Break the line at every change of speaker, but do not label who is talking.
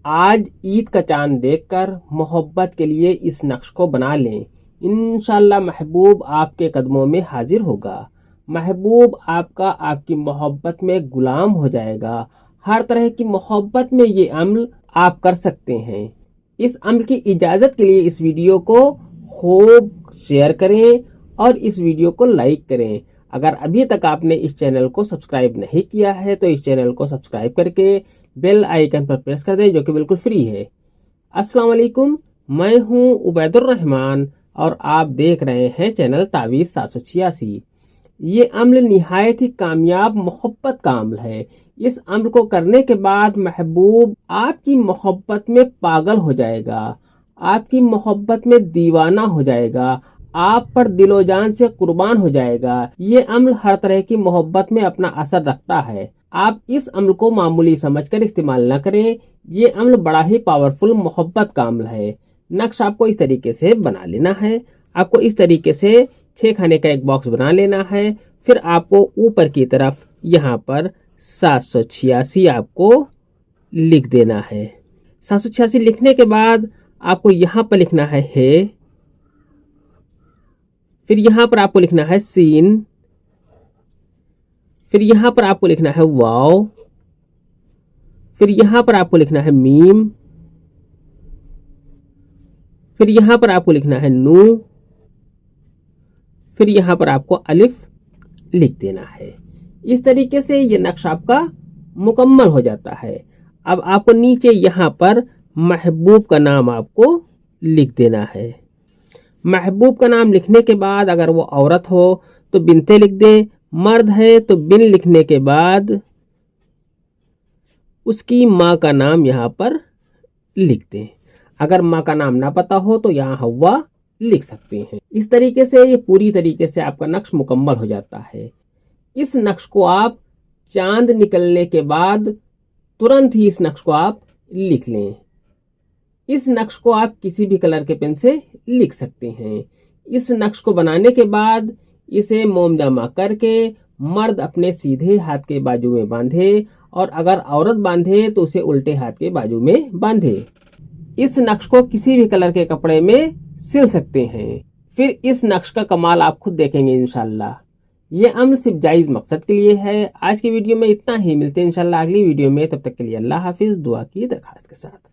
آج عید کا چاند دیکھ کر محبت کے لیے اس نقش کو بنا لیں۔ انشاءاللہ محبوب آپ کے قدموں میں حاضر ہوگا۔ محبوب آپ کا آپ کی محبت میں غلام ہو جائے گا۔ ہر طرح کی محبت میں یہ عمل آپ کر سکتے ہیں۔ اس عمل کی اجازت کے لیے اس ویڈیو کو خوب شیئر کریں اور اس ویڈیو کو لائک کریں۔ اگر ابھی تک آپ نے اس چینل کو سبسکرائب نہیں کیا ہے تو اس چینل کو سبسکرائب کر کے بیل آئیکن پر پریس کر دیں، جو کہ بالکل فری ہے۔ السلام علیکم، میں ہوں عبید الرحمن اور آپ دیکھ رہے ہیں چینل تعویذ 786۔ یہ عمل نہایت ہی کامیاب محبت کا عمل ہے۔ اس عمل کو کرنے کے بعد محبوب آپ کی محبت میں پاگل ہو جائے گا، آپ کی محبت میں دیوانہ ہو جائے گا، آپ پر دل و جان سے قربان ہو جائے گا۔ یہ عمل ہر طرح کی محبت میں اپنا اثر رکھتا ہے۔ آپ اس عمل کو معمولی سمجھ کر استعمال نہ کریں۔ یہ عمل بڑا ہی پاورفل محبت کا عمل ہے۔ نقش آپ کو اس طریقے سے بنا لینا ہے۔ آپ کو اس طریقے سے 6 کھانے کا ایک باکس بنا لینا ہے۔ پھر آپ کو اوپر کی طرف یہاں پر 786 آپ کو لکھ دینا ہے۔ 786 لکھنے کے بعد آپ کو یہاں پر لکھنا ہے پھر یہاں پر آپ کو لکھنا ہے سین، پھر یہاں پر آپ کو لکھنا ہے واو، پھر یہاں پر آپ کو لکھنا ہے میم، پھر یہاں پر آپ کو لکھنا ہے نو، پھر یہاں پر آپ کو الف لکھ دینا ہے۔ اس طریقے سے یہ نقش آپ کا مکمل ہو جاتا ہے۔ اب آپ کو نیچے یہاں پر محبوب کا نام آپ کو لکھ دینا ہے۔ محبوب کا نام لکھنے کے بعد اگر وہ عورت ہو تو بنتے لکھ دیں، مرد ہے تو بن لکھنے کے بعد اس کی ماں کا نام یہاں پر لکھ دیں۔ اگر ماں کا نام نہ پتا ہو تو یہاں ہوا لکھ سکتے ہیں۔ اس طریقے سے یہ پوری طریقے سے آپ کا نقش مکمل ہو جاتا ہے۔ اس نقش کو آپ چاند نکلنے کے بعد ترنت ہی اس نقش کو آپ لکھ لیں۔ اس نقش کو آپ کسی بھی کلر کے پین سے لکھ سکتے ہیں۔ اس نقش کو بنانے کے بعد اسے موم جامہ کر کے مرد اپنے سیدھے ہاتھ کے بازو میں باندھے اور اگر عورت باندھے تو اسے الٹے ہاتھ کے بازو میں باندھے۔ اس نقش کو کسی بھی کلر کے کپڑے میں سل سکتے ہیں۔ پھر اس نقش کا کمال آپ خود دیکھیں گے انشاءاللہ۔ یہ عمل صرف جائز مقصد کے لیے ہے۔ آج کی ویڈیو میں اتنا ہی، ملتے ہیں انشاءاللہ اگلی ویڈیو میں، تب تک کے لیے اللہ حافظ، دعا کی درخواست کے ساتھ۔